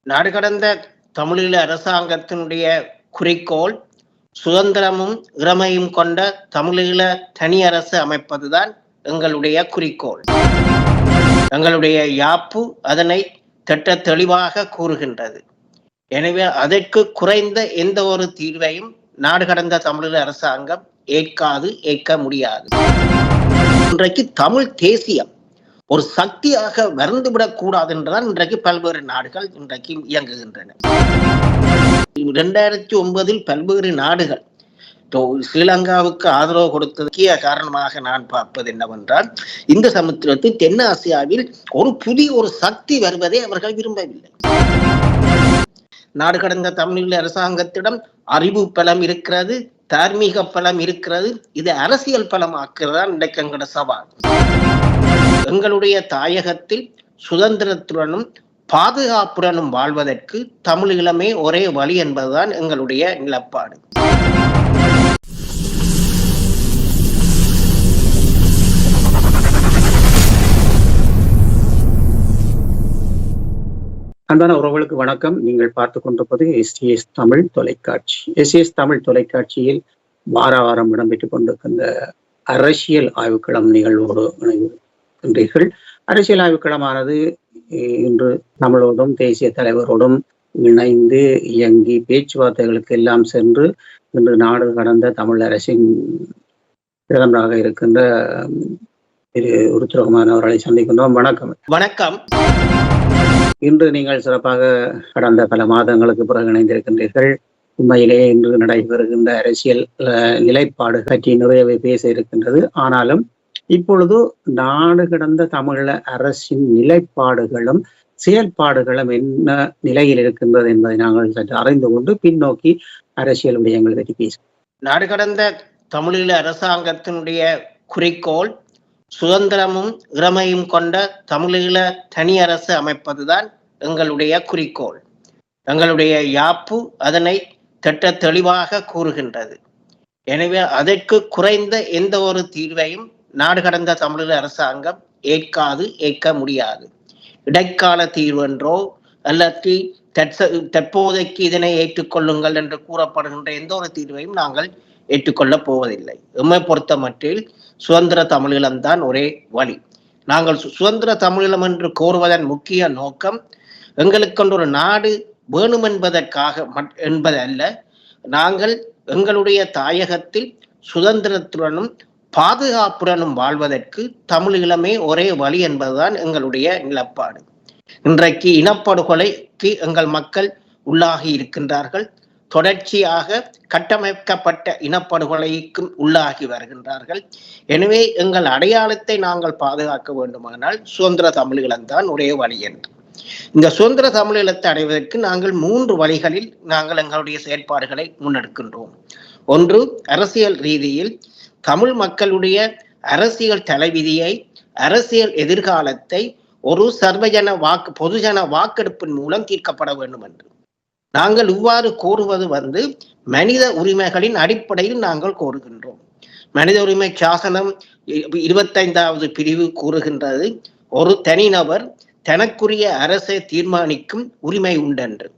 நாடு கடந்த தமிழீழ அரசாங்கத்தினுடைய குறிக்கோள் சுதந்திரமும் இறமையும் கொண்ட தமிழீழ தனி அரசு அமைப்பதுதான் எங்களுடைய குறிக்கோள். எங்களுடைய யாப்பு அதனை திட்ட தெளிவாக கூறுகின்றது. எனவே அதற்கு குறைந்த எந்த ஒரு தீர்வையும் நாடு கடந்த தமிழீழ அரசாங்கம் ஏற்க முடியாது. இன்றைக்கு தமிழ் தேசியம் ஒரு சக்தியாக வருந்துவிடக் கூடாது என்றுதான் இன்றைக்கு பல்வேறு நாடுகள் இன்றைக்கு இயங்குகின்றன. 2009 பல்வேறு நாடுகள் ஸ்ரீலங்காவுக்கு ஆதரவு கொடுத்ததற்கு காரணமாக நான் பார்ப்பது என்னவென்றால், இந்த சமுத்திரத்தில் தென்னாசியாவில் ஒரு புதிய சக்தி வருவதை அவர்கள் விரும்பவில்லை. நாடு கடந்த தமிழீழ அரசாங்கத்திடம் அறிவு பலம் இருக்கிறது, தார்மீக பலம் இருக்கிறது. இது அரசியல் பலமாக்குறதான் இன்றைக்கு எங்களோட சவால். எங்களுடைய தாயகத்தில் சுதந்திரத்துடனும் பாதுகாப்புடனும் வாழ்வதற்கு தமிழீழமே ஒரே வழி என்பதுதான் எங்களுடைய நிலப்பாடு. அன்பான உறவுகளுக்கு வணக்கம். நீங்கள் பார்த்து கொண்டிருப்பது எஸ்டிஎஸ் தமிழ் தொலைக்காட்சி. எஸ்டிஎஸ் தமிழ் தொலைக்காட்சியில் வார வாரம் இடம்பெற்றுக் கொண்டிருக்கின்ற அரசியல் ஆய்வுக்களம் நிகழ்வோடு இணைகின்றீர்கள். அரசியல் ஆய்வுக்களமானது இன்று தமிழோடும் தேசிய தலைவரோடும் இணைந்து இயங்கி பேச்சுவார்த்தைகளுக்கு எல்லாம் சென்று இன்று நாடு கடந்த தமிழ் அரசின் பிரதமராக இருக்கின்ற திரு உருத்திரகுமார் அவர்களை சந்திக்கின்றோம். வணக்கம். வணக்கம். இன்று நீங்கள் சிறப்பாக கடந்த பல மாதங்களுக்கு பிறகு இணைந்திருக்கின்றீர்கள். உண்மையிலேயே இன்று நடைபெறுகின்ற அரசியல் நிலைப்பாடு பற்றி நிறையவே பேச இருக்கின்றது. ஆனாலும் இப்பொழுது நாடு கடந்த தமிழ் அரசின் நிலைப்பாடுகளும் செயல்பாடுகளும் என்ன நிலையில் இருக்கின்றது என்பதை நாங்கள் சற்று அறிந்து கொண்டு பின்னோக்கி அரசியல் விடயங்களை பற்றி பேசுவோம். நாடு கடந்த தமிழீழ அரசாங்கத்தினுடைய குறிக்கோள் சுதந்திரமும் இறமையும் கொண்ட தமிழீழ தனி அரசு அமைப்பதுதான் எங்களுடைய குறிக்கோள். எங்களுடைய யாப்பு அதனை திட்ட தெளிவாக கூறுகின்றது. எனவே அதற்கு குறைந்த எந்த ஒரு தீர்வையும் நாடு கடந்த தமிழீழ அரசாங்கம் ஏற்க முடியாது. இடைக்கால தீர்வு என்றோ அல்லது தற்போதைக்கு இதனை ஏற்றுக்கொள்ளுங்கள் என்று கூறப்படுகின்ற எந்த ஒரு தீர்வையும் நாங்கள் ஏற்றுக்கொள்ளப் போவதில்லை. எம்மை பொறுத்த மட்டில் சுதந்திர தமிழீழம்தான் ஒரே வழி. நாங்கள் சுதந்திர தமிழீழம் என்று கோருவதன் முக்கிய நோக்கம் எங்களுக்கென்று ஒரு நாடு வேணும் என்பதல்ல. நாங்கள் எங்களுடைய தாயகத்தில் சுதந்திரத்துடனும் பாதுகாப்புடனும் வாழ்வதற்கு தமிழீழமே ஒரே வழி என்பதுதான் எங்களுடைய நிலப்பாடு. இன்றைக்கு இனப்படுகொலைக்கு எங்கள் மக்கள் உள்ளாகி இருக்கின்றார்கள். தொடர்ச்சியாக கட்டமைக்கப்பட்ட இனப்படுகொலைக்கும் உள்ளாகி வருகின்றார்கள். எனவே எங்கள் அடையாளத்தை நாங்கள் பாதுகாக்க வேண்டுமானால் சுதந்திர தமிழீழம்தான் ஒரே வழி என்று. இந்த சுதந்திர தமிழீழத்தை அடைவதற்கு நாங்கள் 3 வழிகளில் நாங்கள் எங்களுடைய செயற்பாடுகளை முன்னெடுக்கின்றோம். ஒன்று, அரசியல் ரீதியில் தமிழ் மக்களுடைய அரசியல் தலைவிதியை, அரசியல் எதிர்காலத்தை ஒரு பொதுஜன வாக்கெடுப்பின் மூலம் தீர்க்கப்பட வேண்டும் என்று நாங்கள் இவ்வாறு கோருவது மனித உரிமைகளின் அடிப்படையில் நாங்கள் கோருகின்றோம். மனித உரிமை சாசனம் 25வது பிரிவு கூறுகின்றது, ஒரு தனிநபர் தனக்குரிய அரசை தீர்மானிக்கும் உரிமை உண்டென்று.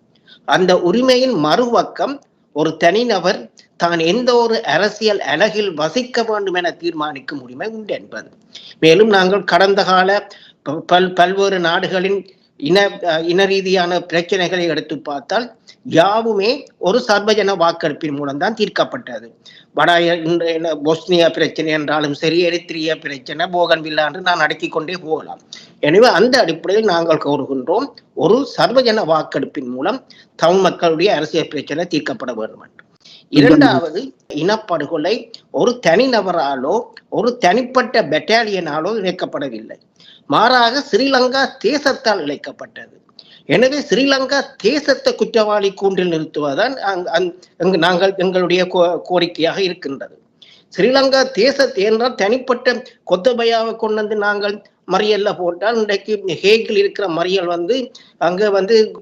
அந்த உரிமையின் மறுபக்கம் ஒரு தனிநபர் தான் எந்த ஒரு அரசியல் அலகில் வசிக்க வேண்டும் என தீர்மானிக்கும் உரிமை உண்டு என்பது. மேலும் நாங்கள் கடந்த கால பல்வேறு நாடுகளின் இன ரீதியான பிரச்சனைகளை எடுத்து பார்த்தால் யாவுமே ஒரு சர்வஜன வாக்கெடுப்பின் மூலம்தான் தீர்க்கப்பட்டது. பொஸ்னியா பிரச்சனை என்றாலும் சரி, எரித்திரிய பிரச்சனை, போகன்வில்லா என்று நான் அடக்கிக் கொண்டே போகலாம். எனவே அந்த அடிப்படையில் நாங்கள் கோருகின்றோம், ஒரு சர்வஜன வாக்கெடுப்பின் மூலம் தமிழ் மக்களுடைய அரசியல் பிரச்சனை தீர்க்கப்பட வேண்டும் என்று. இரண்டாவது, இனப்படுகொலை ஒரு தனிநபராலோ ஒரு தனிப்பட்ட பெட்டாலியனாலோ இழைக்கப்படவில்லை, மாறாக ஸ்ரீலங்கா தேசத்தால் இழைக்கப்பட்டது. எனவே ஸ்ரீலங்கா தேசத்தை குற்றவாளி கூண்டில் நிறுத்துவதுதான் எங்களுடைய கோரிக்கையாக இருக்கின்றது. ஸ்ரீலங்கா தேசத்தை என்றால் தனிப்பட்ட கொத்தபயாவை கொண்டு வந்து நாங்கள் மறியல்ல போட்டால், இன்றைக்கு ஹேக்கில் இருக்கிற மறியல் அங்க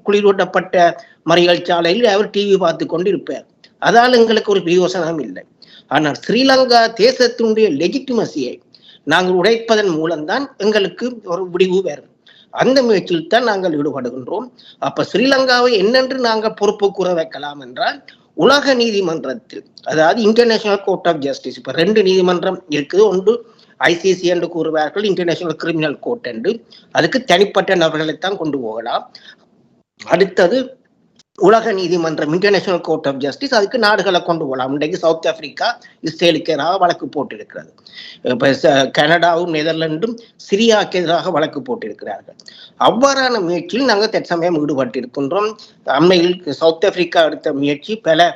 குளிரூட்டப்பட்ட மறியல் சாலையில் அவர் டிவி பார்த்து கொண்டு இருப்பார். அதால் எங்களுக்கு ஒரு பிரயோசனம் இல்லை. ஆனால் ஸ்ரீலங்கா தேசத்தினுடைய லெஜிட்டிமசியை நாங்கள் உடைப்பதன் மூலம்தான் எங்களுக்கு ஒரு முடிவு வரும். அந்த முயற்சியில் தான் நாங்கள் ஈடுபடுகின்றோம். அப்ப ஸ்ரீலங்காவை என்னென்று நாங்கள் பொறுப்பு கூற வைக்கலாம் என்றால், உலக நீதிமன்றத்தில், அதாவது இன்டர்நேஷனல் கோர்ட் ஆஃப் ஜஸ்டிஸ், இப்ப 2 நீதிமன்றம் இருக்குது. ஒன்று ICC என்று கூறுவார்கள், இன்டர்நேஷனல் கிரிமினல் கோர்ட் என்று. அதுக்கு தனிப்பட்ட நபர்களைத்தான் கொண்டு போகலாம். அடுத்தது உலக நீதிமன்றம், இன்டர்நேஷனல் கோர்ட் ஆஃப் ஜஸ்டிஸ், அதுக்கு நாடுகளை கொண்டு போகலாம். இன்றைக்கு சவுத் ஆப்பிரிக்கா இஸ்ரேலுக்கு எதிராக வழக்கு போட்டிருக்கிறது. இப்ப கனடாவும் நெதர்லாண்டும் சிரியாவுக்கு எதிராக வழக்கு போட்டிருக்கிறார்கள். அவ்வாறான முயற்சியில் நாங்கள் தற்சமயம் ஈடுபட்டிருக்கின்றோம். அண்மையில் சவுத் ஆப்பிரிக்கா எடுத்த முயற்சி பல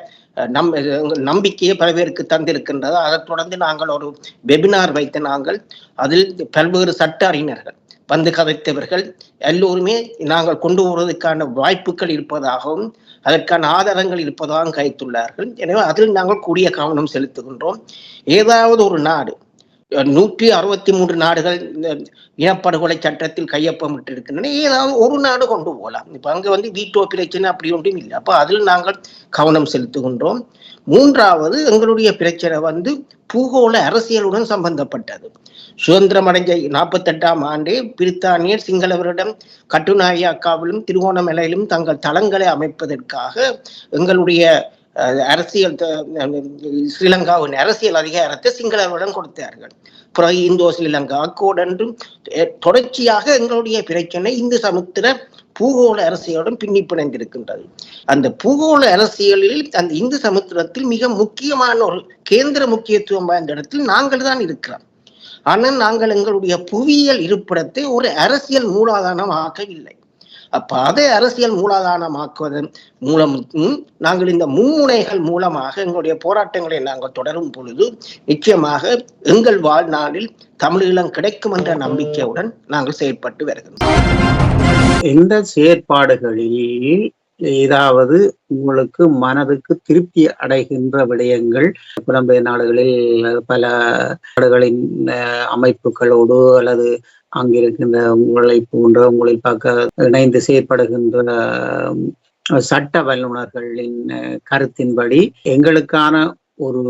நம்பிக்கையை பல பேருக்கு தந்திருக்கின்றது. அதைத் தொடர்ந்து நாங்கள் ஒரு வெபினார் வைத்த நாங்கள் அதில் பல்வேறு சட்ட அறிஞர்கள் வந்து கதைத்தவர்கள் எல்லோருமே நாங்கள் கொண்டு வருவதற்கான வாய்ப்புகள் இருப்பதாகவும் அதற்கான ஆதாரங்கள் இருப்பதாகவும் கைத்துள்ளார்கள். எனவே அதில் நாங்கள் கூடிய கவனம் செலுத்துகின்றோம். ஏதாவது ஒரு நாடு, 163 நாடுகள் இனப்படுகொலை சட்டத்தில் கையொப்பமிட்டிருக்கின்றன, ஏதாவது ஒரு நாடு கொண்டு போகலாம். இப்ப அங்க வீட்டோ பிரச்சனை அப்படி ஒன்றும் இல்லை. அப்ப அதில் நாங்கள் கவனம் செலுத்துகின்றோம். மூன்றாவது, எங்களுடைய பிரச்சனை பூகோள அரசியலுடன் சம்பந்தப்பட்டது. சுதந்திரம் அடைஞ்ச 48ஆம் ஆண்டே பிரித்தானியர் சிங்களவரிடம் கட்டுநாயக்காவிலும் திருவோணமலையிலும் தங்கள் தளங்களை அமைப்பதற்காக எங்களுடைய அரசியல், ஸ்ரீலங்காவின் அரசியல் அதிகாரத்தை சிங்களவரிடம் கொடுத்தார்கள். பிறகு இந்தோ ஸ்ரீலங்கா அக்கோடு என்றும் தொடர்ச்சியாக எங்களுடைய பிரச்சனை இந்து சமுத்திர பூகோள அரசியலுடன் பின்னி பிணைந்திருக்கின்றது. அந்த பூகோள அரசியலில் அந்த இந்து சமுத்திரத்தில் மிக முக்கியமான ஒரு கேந்திர முக்கியத்துவம் வாய்ந்த இடத்தில் நாங்கள் தான் இருக்கிறோம். ஆனால் நாங்கள் எங்களுடைய புவியியல் இருப்பிடத்தை ஒரு அரசியல் மூலாதாரம் ஆக்கவில்லை. அப்ப அதை அரசியல் மூலாதாரமாக்குவதன் மூலம் நாங்கள் இந்த மும்முனைகள் மூலமாக எங்களுடைய போராட்டங்களை நாங்கள் தொடரும் பொழுது நிச்சயமாக எங்கள் வாழ்நாளில் தமிழீழம் கிடைக்கும் என்ற நம்பிக்கையுடன் நாங்கள் செயற்பட்டு வருகிறோம். இந்த செயற்பாடுகளில் ஏதாவது உங்களுக்கு மனதுக்கு திருப்தி அடைகின்ற விடயங்கள், புலம்பெயர் நாடுகளில் பல நாடுகளின் அமைப்புகளோடு அல்லது அங்கிருக்கின்ற உங்களை பார்க்க இணைந்து செயற்படுகின்ற சட்ட வல்லுநர்களின் கருத்தின்படி எங்களுக்கான ஒரு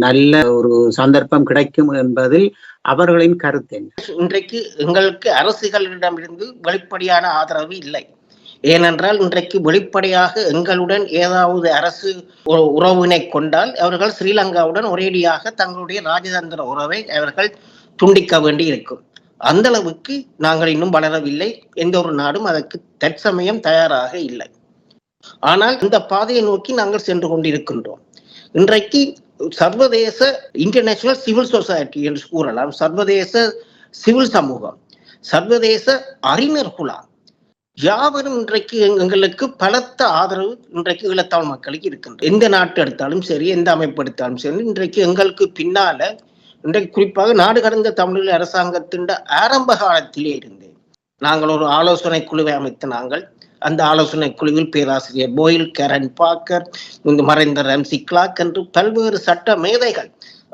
நல்ல ஒரு சந்தர்ப்பம் கிடைக்கும் என்பதில் அவர்களின் கருத்து என்ன? இன்றைக்கு எங்களுக்கு அரசுகளிடமிருந்து வெளிப்படையான ஆதரவு இல்லை. ஏனென்றால் இன்றைக்கு வெளிப்படையாக எங்களுடன் ஏதாவது அரசு உறவினை கொண்டால் அவர்கள் ஸ்ரீலங்காவுடன் ஒரேடியாக தங்களுடைய ராஜதந்திர உறவை அவர்கள் துண்டிக்க வேண்டி இருக்கும். அந்த அளவுக்கு நாங்கள் இன்னும் வளரவில்லை. எந்த ஒரு நாடும் அதற்கு தற்சமயம் தயாராக இல்லை. ஆனால் இந்த பாதையை நோக்கி நாங்கள் சென்று கொண்டிருக்கின்றோம். இன்றைக்கு சர்வதேச இன்டர்நேஷனல் சிவில் சொசைட்டி என்று கூறலாம், சர்வதேச சிவில் சமூகம், சர்வதேச அறிஞர் குழா யாவரும் இன்றைக்கு எங்களுக்கு பலத்த ஆதரவு இன்றைக்கு ஈழத்தமிழ் மக்களுக்கு இருக்கின்றது. எந்த நாட்டு எடுத்தாலும் சரி, எந்த அமைப்பு எடுத்தாலும் சரி, இன்றைக்கு எங்களுக்கு பின்னால இன்றைக்கு குறிப்பாக நாடு கடந்த தமிழீழ அரசாங்கத்தின் ஆரம்ப காலத்திலே இருந்து நாங்கள் ஒரு ஆலோசனை குழுவை அமைத்த நாங்கள் அந்த ஆலோசனை குழுவில் பேராசிரியர் போயில், கரன் பாக்கர், மறைந்த ரம்சி கிளாக் என்று பல்வேறு சட்ட மேதைகள்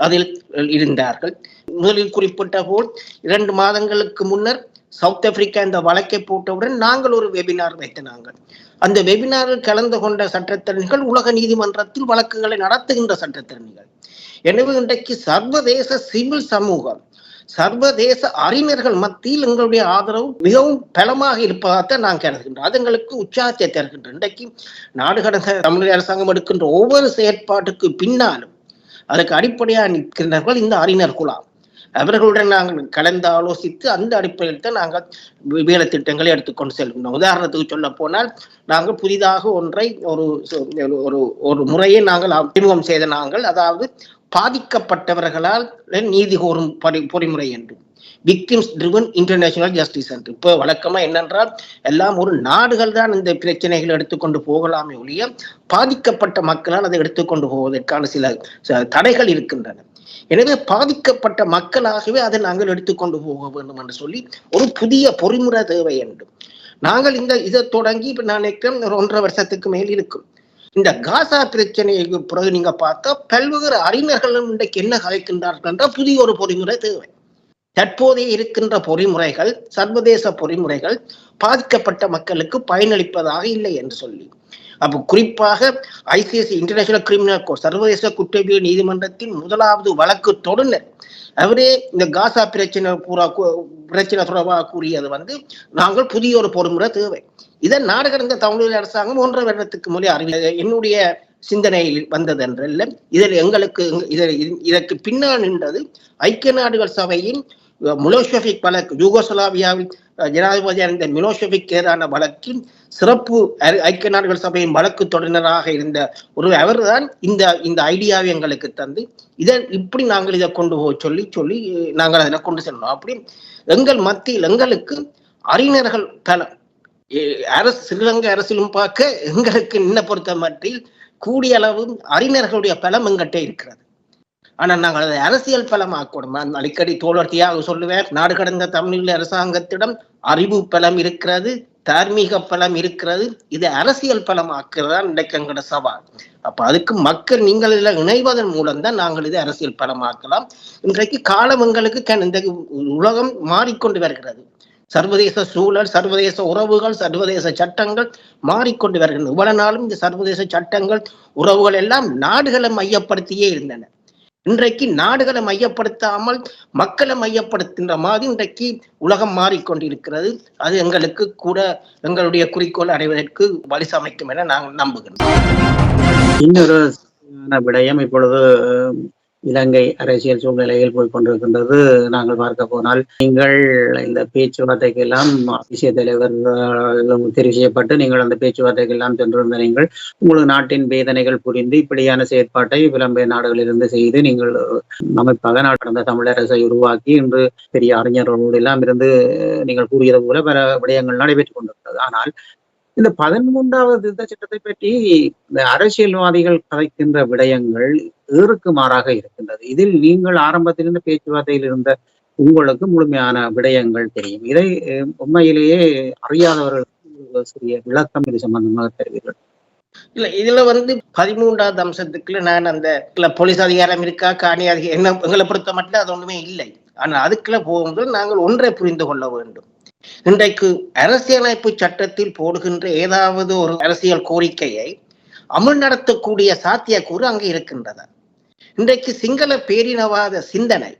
அதில் இருந்தார்கள். முதலில் குறிப்பிட்ட போல் 2 மாதங்களுக்கு முன்னர் சவுத் ஆப்பிரிக்கா இந்த வழக்கை போட்டவுடன் நாங்கள் ஒரு வெபினார் வைத்த நாங்கள் அந்த வெபினாரில் கலந்து கொண்ட சட்டத்தரணிகள் உலக நீதிமன்றத்தில் வழக்குகளை நடத்துகின்ற சட்டத்தரணிகள். எனவே இன்றைக்கு சர்வதேச சிவில் சமூகம், சர்வதேச அறிஞர்கள் மத்தியில் எங்களுடைய ஆதரவு மிகவும் பலமாக இருப்பதாகத்தான் நான் கருதுகின்றேன். அது எங்களுக்கு உற்சாகத்தை தருகின்றேன். இன்றைக்கு நாடு கடந்த தமிழக அரசாங்கம் எடுக்கின்ற ஒவ்வொரு செயற்பாட்டுக்கு பின்னாலும் அதற்கு அடிப்படையாக நிற்கின்றவர்கள் இந்த அறிஞர் குழாம். அவர்களுடன் நாங்கள் கலந்து ஆலோசித்து அந்த அடிப்படையில் தான் நாங்கள் வேலை திட்டங்களை எடுத்துக்கொண்டு செல்கின்றோம். உதாரணத்துக்கு சொல்ல போனால் நாங்கள் புதிதாக ஒன்றை ஒரு முறையை நாங்கள் அறிமுகம் செய்த நாங்கள், அதாவது பாதிக்கப்பட்டவர்களால் நீதி கோரும் பொறிமுறை என்று, விக்டிம்ஸ் ட்ரிவன் இன்டர்நேஷனல் ஜஸ்டிஸ் என்று. இப்போ வழக்கமா என்னென்றால் எல்லாம் ஒரு நாடுகள் தான் இந்த பிரச்சனைகளை எடுத்துக்கொண்டு போகலாமே ஒழிய பாதிக்கப்பட்ட மக்களால் அதை எடுத்துக்கொண்டு போவதற்கான சில தடைகள் இருக்கின்றன. எனவே பாதிக்கப்பட்ட மக்களாகவே அதை நாங்கள் எடுத்துக்கொண்டு போக வேண்டும் என்று சொல்லி ஒரு புதிய பொறிமுறை தேவை என்று நாங்கள் இதை தொடங்கி இப்ப நான் நினைக்கிறேன் ஒரு 1.5 வருஷத்துக்கு மேல் இருக்கும். இந்த காசா பிரச்சனைக்கு பிறகு நீங்க பார்த்தா பல்வேறு அறிஞர்களும் இன்றைக்கு என்ன கலைக்கின்றார்கள் என்றால் புதிய ஒரு பொறிமுறை தேவை. தற்போதைய இருக்கின்ற பொறிமுறைகள், சர்வதேச பொறிமுறைகள் பாதிக்கப்பட்ட மக்களுக்கு பயனளிப்பதாக இல்லை என்று சொல்லி அப்ப குறிப்பாக ஐசிஎஸ் இன்டர்நேஷனல் கிரிமினல் கோர்ட் சர்வதேச குற்றவியல் நீதிமன்றத்தின் முதலாவது வழக்கு தொடுனர் அவரே இந்த காசா பிரச்சனை தொடர்பாக கூறியது நாங்கள் புதிய ஒரு பொறுமுறை தேவை. இதை நாடு கடந்த தமிழக அரசாங்கம் 1.5 வருடத்துக்கு முன்னே என்னுடைய சிந்தனையில் வந்தது என்றல்ல. இதில் எங்களுக்கு இதற்கு பின்னால் நின்றது ஐக்கிய நாடுகள் சபையின் மிலோசெவிக் வழக்கு, யூகோஸ்லாவியாவில் ஜனாதிபதியாக இருந்த மிலோசெவிக் எதிரான வழக்கின் சிறப்பு ஐக்கிய நாடுகள் சபையின் வழக்கு தொடரினராக இருந்த அவர் தான் இந்த ஐடியாவை எங்களுக்கு தந்து இப்படி நாங்கள் இதை கொண்டு போக சொல்லி நாங்கள் அதில் கொண்டு செல்லணும். அப்படி எங்கள் மத்தியில் எங்களுக்கு அறிஞர்கள் பலம் ஸ்ரீலங்கா அரசிலும் பார்க்க எங்களுக்கு இன்ன பொறுத்த மட்டில் கூடிய அளவு அறிஞர்களுடைய பலம் எங்கிட்ட இருக்கிறது. ஆனா நாங்கள் அதை அரசியல் பலமாக்கணும். அடிக்கடி தோழர்த்தியாக சொல்லுவேன், நாடு கடந்த தமிழ் அரசாங்கத்திடம் அறிவு பலம் இருக்கிறது, தார்மீக பலம் இருக்கிறது, இது அரசியல் பலமாக்குறதா இன்றைக்கு எங்களோட சவால். அப்ப அதுக்கு மக்கள் நீங்கள் இதில் இணைவதன் மூலம்தான் நாங்கள் இதை அரசியல் பலமாக்கலாம். இன்றைக்கு காலம் எங்களுக்கு இந்த உலகம் மாறிக்கொண்டு வருகிறது. சர்வதேச சூழல், சர்வதேச உறவுகள், சர்வதேச சட்டங்கள் மாறிக்கொண்டு வருகின்றன. இவ்வளவு நாளும் இந்த சர்வதேச சட்டங்கள், உறவுகள் எல்லாம் நாடுகளை மையப்படுத்தியே இருந்தன. இன்றைக்கு நாடுகளை மையப்படுத்தாமல் மக்களை மையப்படுத்துகின்ற மாதிரி இன்றைக்கு உலகம் மாறிக்கொண்டிருக்கிறது. அது எங்களுக்கு கூட எங்களுடைய குறிக்கோள் அடைவதற்கு வழி சமைக்கும் என நாங்கள் நம்புகிறோம். இன்னொரு விடயம் இப்பொழுது இலங்கை அரசியல் சூழ்நிலையில் போய்கொண்டிருக்கின்றது. நாங்கள் பார்க்க போனால் நீங்கள் இந்த பேச்சுவார்த்தைக்கு எல்லாம் தேசிய தலைவர் தெரிவு செய்யப்பட்டு நீங்கள் அந்த பேச்சுவார்த்தைக்கு எல்லாம் சென்றிருந்த நீங்கள் உங்களுக்கு நாட்டின் வேதனைகள் புரிந்து இப்படியான செயற்பாட்டை புலம்பெயர் நாடுகளிலிருந்து செய்து நீங்கள் அமைப்பாக நடந்த தமிழரசை உருவாக்கி இன்று பெரிய அறிஞர்களோடு எல்லாம் இருந்து நீங்கள் கூறியது போல பல விடயங்கள் நடைபெற்றுக் கொண்டிருக்கிறது. ஆனால் இந்த 13வது திருத்த சட்டத்தை பற்றி இந்த அரசியல்வாதிகள் கதைக்கின்ற விடயங்கள் ஏறுக்கு மாறாக இருக்கின்றது. இதில் நீங்கள் ஆரம்பத்திலிருந்து பேச்சுவார்த்தையில் இருந்த உங்களுக்கு முழுமையான விடயங்கள் தெரியும். இதை உண்மையிலேயே அறியாதவர்களுக்கு சிறிய விளக்கம் இது சம்பந்தமாக தருவீர்கள். இல்ல, இதுல 13வது அம்சத்துக்குள்ள நான் அந்த போலீஸ் அதிகாரம் இருக்கா, காணி அதிகாரம் என்ன எங்களை பொறுத்த மட்டும் அது ஒண்ணுமே இல்லை. ஆனா அதுக்குள்ள போகும்போது நாங்கள் ஒன்றை புரிந்து கொள்ள வேண்டும். இன்றைக்கு அரசியலமைப்பு சட்டத்தில் போடுகின்ற ஏதாவது ஒரு அரசியல் கோரிக்கையை அமல் நடத்தக்கூடிய சாத்தியக்கூறு அங்கே இருக்கின்றதா? இன்றைக்கு சிங்கள பேரினவாத சிந்தனை,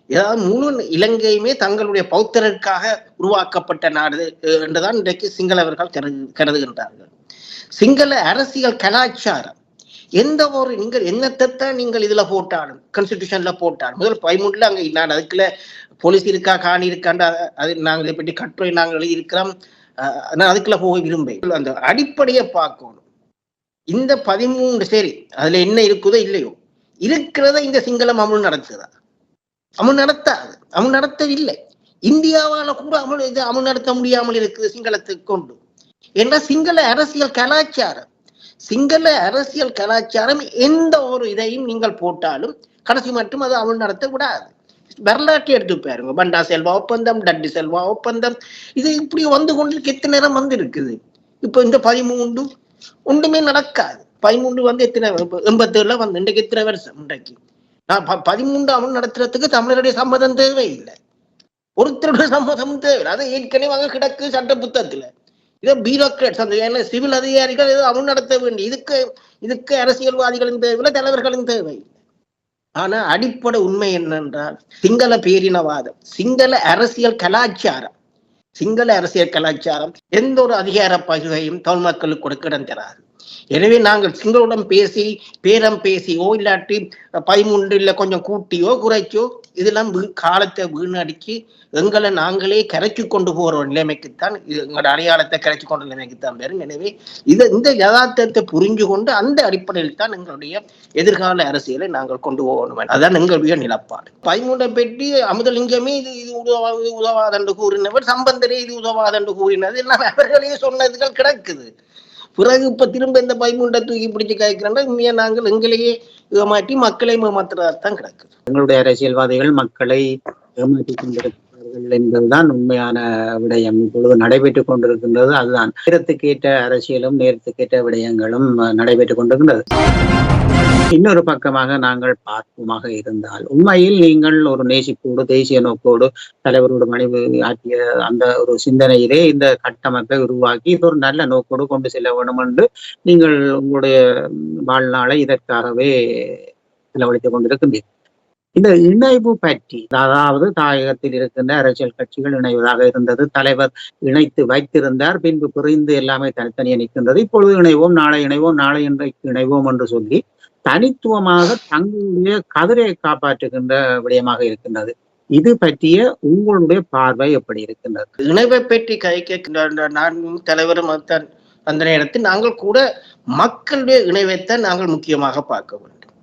ஏதாவது முழு இலங்கையுமே தங்களுடைய பௌத்தருக்காக உருவாக்கப்பட்ட நாடு என்றுதான் இன்றைக்கு சிங்களவர்கள் கருதுகின்றார்கள். சிங்கள அரசியல் கலாச்சாரம் எந்த ஒரு நீங்கள் என்னத்தான் நீங்கள் இதுல போட்டாலும் கான்ஸ்டிடியூஷன்ல போட்டாலும் முதல் 13ல அங்க நான் அதுக்குள்ள போலீஸ் இருக்கா, காணி இருக்காண்டா அது நாங்கள் இதை பற்றி கட்டுரை நாங்கள் எழுதியிருக்கிறோம். நான் அதுக்குள்ள போக விரும்பேன். அந்த அடிப்படையை பார்க்கணும். இந்த 13 சரி அதுல என்ன இருக்குதோ இல்லையோ, இருக்கிறத இந்த சிங்களம் அமுல் நடத்துதா? அமுல் நடத்தாது, அமுல் நடத்தவில்லை. இந்தியாவால கூட அமுல் நடத்த முடியாமல் இருக்குது சிங்களத்துக்கு கொண்டு. ஏன்னா சிங்கள அரசியல் கலாச்சாரம் எந்த ஒரு இதையும் நீங்கள் போட்டாலும் கடைசி மட்டும் அது அமுல் நடத்த விடாது. வரலாற்றை எடுத்து பாருங்க. பண்டா செல்வா ஒப்பந்தம், டட்டி செல்வா ஒப்பந்தம், இது இப்படி வந்து கொண்டு எத்தனை நேரம் இருக்குது. இப்ப இந்த 13 ஒன்றுமே நடக்காது. 13 எத்தனை 87ல இன்றைக்கு எத்தனை வருஷம்? இன்றைக்கு 13 அமல் நடத்துறதுக்கு தமிழருடைய சம்மதம் தேவையில்லை, ஒருத்தருடைய சம்மதம் தேவை. அதை ஏற்கனவே அங்க கிடக்கு சட்ட புத்தகத்துல. இதை பியூரோக்ராட்ஸ், அந்த சிவில் அதிகாரிகள் அமல் நடத்த வேண்டிய இதுக்கு அரசியல்வாதிகளின் தேவையில்லை, தலைவர்களின் தேவை. ஆனா அடிப்படை உண்மை என்னென்றால் சிங்கள பேரினவாதம், சிங்கள அரசியல் கலாச்சாரம் எந்த ஒரு அதிகார பகுதியையும் தமிழ் மக்களுக்கு கொடுக்க இடம் தராது. எனவே நாங்கள் சிங்களுடன் பேரம் பேசியோ இல்லாட்டி 13 கொஞ்சம் கூட்டியோ குறைச்சோ இதெல்லாம் காலத்தை வீணடிச்சு எங்களை நாங்களே கரைச்சி கொண்டு போற ஒரு நிலைமைக்குத்தான், எங்களோட அடையாளத்தை கரைச்சி கொண்ட நிலைமைக்குத்தான் வரும். எனவே இந்த யதார்த்தத்தை புரிஞ்சு கொண்டு அந்த அடிப்படையில் தான் எங்களுடைய எதிர்கால அரசியலை நாங்கள் கொண்டு போகணும். அதான் எங்களுடைய நிலப்பாடு. 13 பெட்டி அமுதலிங்கமே இது உதவாதென்று கூறினவர், சம்பந்தரே இது உதவாதென்று கூறினது எல்லாம் அவர்களே சொன்னதுகள் கிடக்குது. பிறகு இப்ப திரும்ப இந்த 13 தூக்கி பிடிச்சு காய்க்கிறோம்னா உண்மையா நாங்கள் எங்களையே ஏமாற்றி மக்களை ஏமாத்துறதான் கிடக்குது. எங்களுடைய அரசியல்வாதிகள் மக்களை ஏமாற்றி கொண்டிருக்கிறார்கள் என்பதுதான் உண்மையான விடயம் இப்பொழுது நடைபெற்றுக் கொண்டிருக்கின்றது. அதுதான் நேரத்துக்கேற்ற அரசியலும் நேரத்துக்கேற்ற விடயங்களும் நடைபெற்றுக் கொண்டிருக்கின்றது. இன்னொரு பக்கமாக நாங்கள் பார்ப்போமாக இருந்தால் உண்மையில் நீங்கள் ஒரு நேசிப்போடு தேசிய நோக்கோடு தலைவரோடு மனைவி ஆற்றிய அந்த ஒரு சிந்தனையிலே இந்த கட்டமைப்பை உருவாக்கி இது ஒரு நல்ல நோக்கோடு கொண்டு செல்ல வேண்டும் என்று நீங்கள் உங்களுடைய வாழ்நாளை இதற்காகவே செலவழித்துக் கொண்டிருக்கின்றீர்கள். இந்த இணைவு பற்றி, அதாவது தாயகத்தில் இருக்கின்ற அரசியல் கட்சிகள் இணைவதாக இருந்தது, தலைவர் இணைத்து வைத்திருந்தார், பின்பு பிரிந்து எல்லாமே தனித்தனியே நிற்கின்றது. இப்பொழுது இணைவோம், நாளை இணைவோம், நாளை இன்றைக்கு இணைவோம் என்று சொல்லி தனித்துவமாக தங்களுடைய கதிரை காப்பாற்றுகின்ற விடயமாக இருக்கின்றது. இது பற்றிய உங்களுடைய பார்வை எப்படி இருக்கின்றது? இணைவை பற்றி கைக்கின்ற நான் தலைவரும் அந்த நேரத்தில் நாங்கள் கூட மக்களுடைய இணைவைத்தான் நாங்கள் முக்கியமாக பார்க்க வேண்டும்.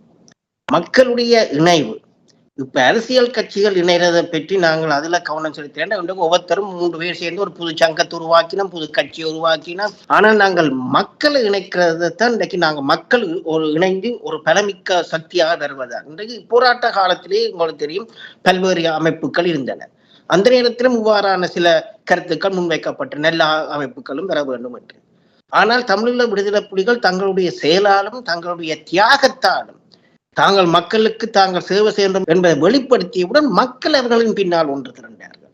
மக்களுடைய இணைவு. இப்ப அரசியல் கட்சிகள் இணைறதை பற்றி நாங்கள் அதுல கவனம் செலுத்த ஒவ்வொருத்தரும் 3 பேர் சேர்ந்து ஒரு புது சங்கத்தை உருவாக்கினோம், புது கட்சியை உருவாக்கினோம். ஆனால் நாங்கள் மக்களை இணைக்கிறதான் இன்றைக்கு நாங்கள் மக்கள் ஒரு இணைந்து ஒரு பலமிக்க சக்தியாக வருவதா. இன்றைக்கு போராட்ட காலத்திலே உங்களுக்கு தெரியும் பல்வேறு அமைப்புகள் இருந்தன. அந்த நேரத்திலும் இவ்வாறான சில கருத்துக்கள் முன்வைக்கப்பட்ட நல்ல அமைப்புகளும் வர வேண்டும் என்று. ஆனால் தமிழீழ விடுதலை புலிகள் தங்களுடைய செயலாலும் தங்களுடைய தியாகத்தாலும் தாங்கள் மக்களுக்கு தாங்கள் சேவை செய்யணும் என்பதை வெளிப்படுத்தியவுடன் மக்கள் அவர்களின் பின்னால் ஒன்று திரண்டார்கள்.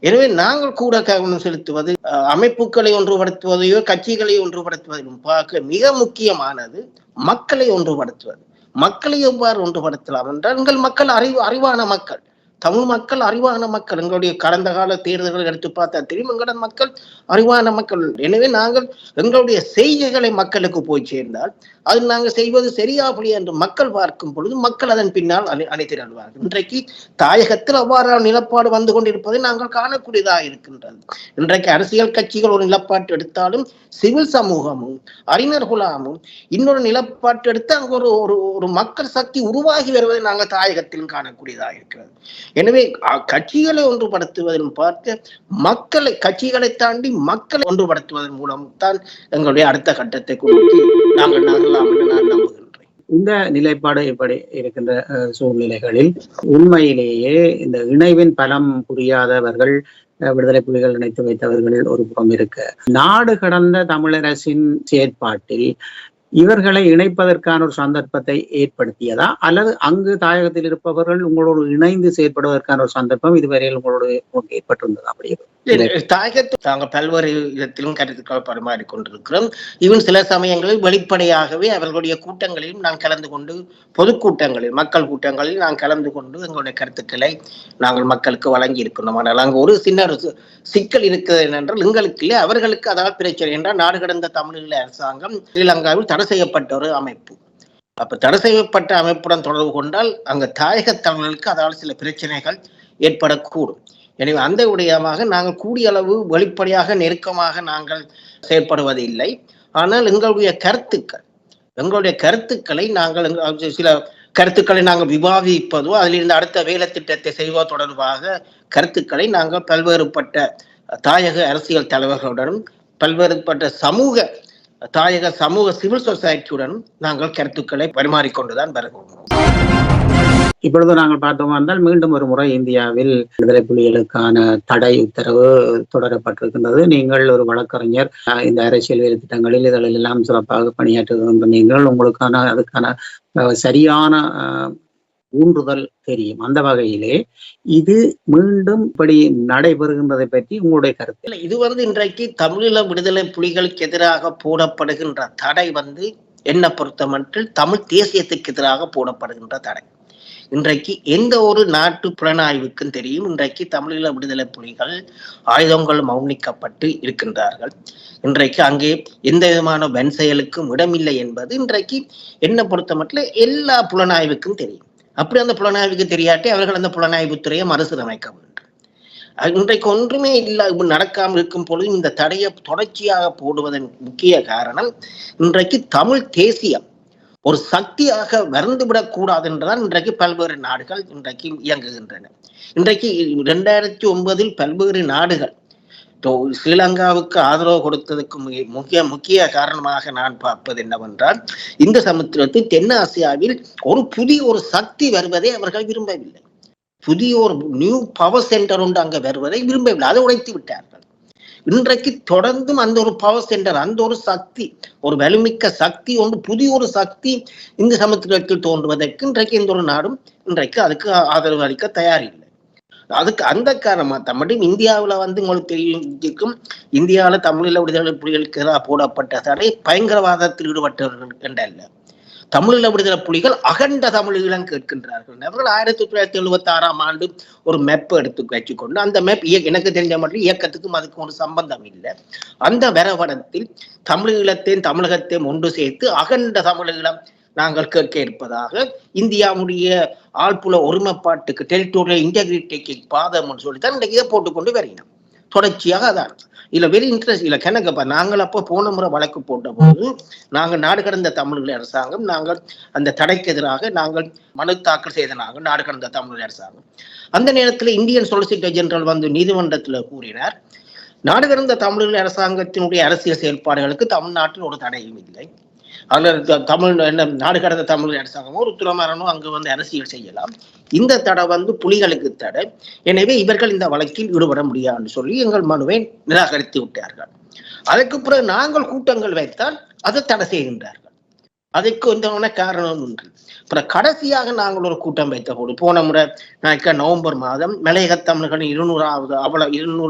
எனவே நாங்கள் கூட கவனம் செலுத்துவது அமைப்புகளை ஒன்றுபடுத்துவதையோ கட்சிகளை ஒன்றுபடுத்துவதையும் பார்க்க மிக முக்கியமானது மக்களை ஒன்றுபடுத்துவது. மக்களை எவ்வாறு ஒன்றுபடுத்தலாம் என்றால் எங்கள் மக்கள் அறிவான மக்கள், தமிழ் மக்கள் அறிவான மக்கள். எங்களுடைய கடந்த கால தேர்தல்கள் எடுத்து பார்த்தா தெரியும் எங்களோட மக்கள் அறிவான மக்கள். எனவே நாங்கள் எங்களுடைய செய்திகளை மக்களுக்கு போய் சேர்ந்தால் அது நாங்கள் செய்வது சரியா புரியா என்று மக்கள் பார்க்கும் பொழுது மக்கள் அதன் பின்னால் அணிதிரள்வார்கள். இன்றைக்கு தாயகத்தில் அவ்வாறான நிலப்பாடு வந்து கொண்டிருப்பதை நாங்கள் காணக்கூடியதாக இருக்கின்றது. இன்றைக்கு அரசியல் கட்சிகள் ஒரு நிலப்பாட்டு எடுத்தாலும் சிவில் சமூகமும் அறிஞர் குலாமும் இன்னொரு நிலப்பாட்டு எடுத்து அங்கு ஒரு மக்கள் சக்தி உருவாகி வருவதை நாங்கள் தாயகத்திலும் காணக்கூடியதாக இருக்கிறது. எனவே கட்சிகளை ஒன்றுபடுத்துவதிலும் பார்த்து மக்களை கட்சிகளை தாண்டி மக்களை ஒன்றுபடுத்துவதன் மூலம் தான் எங்களுடைய அடுத்த கட்டத்தை குறித்து நாங்கள் நகரலாம் என்று நான் நம்புகின்றேன். இந்த நிலைப்பாடு இப்படி இருக்கின்ற சூழ்நிலைகளில் உண்மையிலேயே இந்த இணைவின் பலம் புரியாதவர்கள், விடுதலை புலிகள் இணைத்து வைத்தவர்கள் ஒரு புறம் இருக்க, நாடு கடந்த தமிழரசின் செயற்பாட்டில் இவர்களை இணைப்பதற்கான ஒரு சந்தர்ப்பத்தை ஏற்படுத்தியதா, அல்லது அங்கு தாயகத்தில் இருப்பவர்கள் உங்களோடு இணைந்து செயற்படுவதற்கான ஒரு சந்தர்ப்பம் இதுவரையில் உங்களோடு ஏற்பட்டிருந்ததா? அப்படி தாயகத்தில் தாங்கள் பல்வேறு விதத்திலும் கருத்துக்கள் பரிமாறிக்கொண்டிருக்கிறோம். இவன் சில சமயங்களில் வெளிப்படையாகவே அவர்களுடைய கூட்டங்களிலும் நான் கலந்து கொண்டு, பொதுக்கூட்டங்களில் மக்கள் கூட்டங்களில் நான் கலந்து கொண்டு எங்களுடைய கருத்துக்களை நாங்கள் மக்களுக்கு வழங்கி இருக்கணும். ஆனால் அங்கு ஒரு சின்ன சிக்கல் இருக்கிறது என்னென்றால் எங்களுக்கு இல்லை, அவர்களுக்கு அதாவது பிரச்சனை என்றால் நாடு கடந்த தமிழீழ அரசாங்கம் ஸ்ரீலங்காவில் தடை செய்யப்பட்ட ஒரு அமைப்பு. அப்ப தடை செய்யப்பட்ட அமைப்புடன் தொடர்பு கொண்டால் அங்கு தாயக தமிழர்களுக்கு அதாவது சில பிரச்சனைகள் ஏற்படக்கூடும். எனவே அந்த விடயமாக நாங்கள் கூடிய அளவு வெளிப்படையாக நெருக்கமாக நாங்கள் செயற்படுவதில்லை. ஆனால் எங்களுடைய கருத்துக்களை நாங்கள் சில கருத்துக்களை நாங்கள் விவாதிப்பதோ அதிலிருந்து அடுத்த வேலை திட்டத்தை செய்வதோ தொடர்பாக கருத்துக்களை நாங்கள் பல்வேறுபட்ட தாயக அரசியல் தலைவர்களுடனும் பல்வேறுபட்ட தாயக சமூக சிவில் சொசைட்டியுடனும் நாங்கள் கருத்துக்களை பரிமாறிக்கொண்டுதான் வருகிறோம். இப்பொழுது நாங்கள் பார்த்தோம் என்றால் மீண்டும் ஒரு முறை இந்தியாவில் விடுதலை புலிகளுக்கான தடை உத்தரவு தொடரப்பட்டிருக்கின்றது. நீங்கள் ஒரு வழக்கறிஞர், இந்த அரசியல் வேலை திட்டங்களில் இதில் எல்லாம் சிறப்பாக பணியாற்றுகின்ற நீங்கள் அதுக்கான சரியான ஊன்றுதல் தெரியும். அந்த வகையிலே இது மீண்டும் இப்படி நடைபெறுகின்றதை பற்றி உங்களுடைய கருத்து? இது இன்றைக்கு தமிழீழ விடுதலை புலிகளுக்கு எதிராக போடப்படுகின்ற தடை என்னை பொறுத்தமட்டில் தமிழ் தேசியத்துக்கு எதிராக போடப்படுகின்ற தடை. இன்றைக்கு எந்த ஒரு நாட்டு புலனாய்வுக்கும் தெரியும் இன்றைக்கு தமிழீழ விடுதலை புலிகள் ஆயுதங்கள் மௌனிக்கப்பட்டு இருக்கின்றார்கள். இன்றைக்கு அங்கே எந்த விதமான வன் செயலுக்கும் இடமில்லை என்பது இன்றைக்கு என்னை பொறுத்த மட்டும் எல்லா புலனாய்வுக்கும் தெரியும். அப்படி அந்த புலனாய்வுக்கு தெரியாட்டி அவர்கள் அந்த புலனாய்வுத்துறையை மறுசீரமைக்க வேண்டும். இன்றைக்கு ஒன்றுமே இல்லை நடக்காமல் இருக்கும் பொழுது இந்த தடையை தொடர்ச்சியாக போடுவதன் முக்கிய காரணம் இன்றைக்கு தமிழ் தேசியம் ஒரு சக்தியாக வறந்துவிடக் கூடாது என்றுதான் இன்றைக்கு பல்வேறு நாடுகள் இன்றைக்கு இயங்குகின்றன. இன்றைக்கு 2009 பல்வேறு நாடுகள் ஸ்ரீலங்காவுக்கு ஆதரவு கொடுத்ததுக்கு முக்கிய காரணமாக நான் பார்ப்பது என்னவென்றால் இந்த சமுத்திரத்தில் தென்னாசியாவில் ஒரு புதிய சக்தி வருவதை அவர்கள் விரும்பவில்லை. புதிய ஒரு நியூ பவர் சென்டர் ஒன்று அங்க வருவதை விரும்பவில்லை, அதை உடைத்து விட்டார்கள். இன்றைக்கு தொடர்ந்தும் அந்த ஒரு பவர் சென்டர், அந்த ஒரு சக்தி, ஒரு வலுமிக்க சக்தி ஒன்று, புதிய ஒரு சக்தி இந்த சமுத்திரத்தில் தோன்றுவதற்கு இன்றைக்கு எந்த ஒரு நாடும் இன்றைக்கு அதுக்கு ஆதரவு அளிக்க தயாரில்லை. அதுக்கு அந்த காரணமா மட்டும் இந்தியாவில் உங்களுக்கு தெரியும், இந்தியாவில் தமிழீழ விடுதலை புலிகளுக்கு எதிராக போடப்பட்ட தடை பயங்கரவாதத்தில் ஈடுபட்டவர்கள் என்றல்ல. தமிழீழ விடுதலை புலிகள் அகண்ட தமிழீழம் கேட்கின்றார்கள். அவர்கள் 1976ஆம் ஆண்டு ஒரு மேப் எடுத்து வச்சுக்கொண்டு, அந்த மேப் எனக்கு தெரிஞ்ச மட்டும் இயக்கத்துக்கும் அதுக்கும் ஒரு சம்பந்தம் இல்லை. அந்த வரைபடத்தில் தமிழீழத்தையும் தமிழகத்தையும் ஒன்று சேர்த்து அகண்ட தமிழீழம் நாங்கள் கேட்க இருப்பதாக இந்தியாவுடைய ஆழ்புல ஒருமைப்பாட்டுக்கு, டெரிட்டோரியல் இன்டெகிரிட்டிக்கு பாதம் சொல்லித்தான் இன்றைக்கு இதை போட்டுக்கொண்டு வருகிறோம். தொடர்ச்சியாக அதான் இதுல வெரி இன்ட்ரெஸ்ட் இல்ல கணக்கப்பா. நாங்கள் அப்போ போன முறை வழக்கு போட்ட போது நாங்கள் நாடு கடந்த தமிழ் அரசாங்கம், நாங்கள் அந்த தடைக்கு எதிராக நாங்கள் மனு தாக்கல் செய்த நாடு கடந்த தமிழ் அரசாங்கம். அந்த நேரத்தில் இந்தியன் சொலிசிட்டர் ஜெனரல் வந்து நீதிமன்றத்தில் கூறினார், நாடு கடந்த தமிழ் அரசாங்கத்தினுடைய அரசியல் செயல்பாடுகளுக்கு தமிழ்நாட்டில் ஒரு தடையும் இல்லை. அதுல தமிழ் நாடு கடந்த தமிழ் அரசாங்கமோ ஒரு துறமாறனோ அங்கு வந்து அரசியல் செய்யலாம். இந்த தடை வந்து புலிகளுக்கு தடை, எனவே இவர்கள் இந்த வழக்கில் ஈடுபட முடியாதுன்னு சொல்லி எங்கள் மனுவை நிராகரித்து விட்டார்கள். அதற்கு பிறகு நாங்கள் கூட்டங்கள் வைத்தால் அதை தடை செய்கின்றார்கள். அதுக்கு இந்த காரணம் ஒன்று. அப்புறம் கடைசியாக நாங்கள் ஒரு கூட்டம் வைத்த போது போன முறை நவம்பர் மாதம் மலையக தமிழர்களின் 200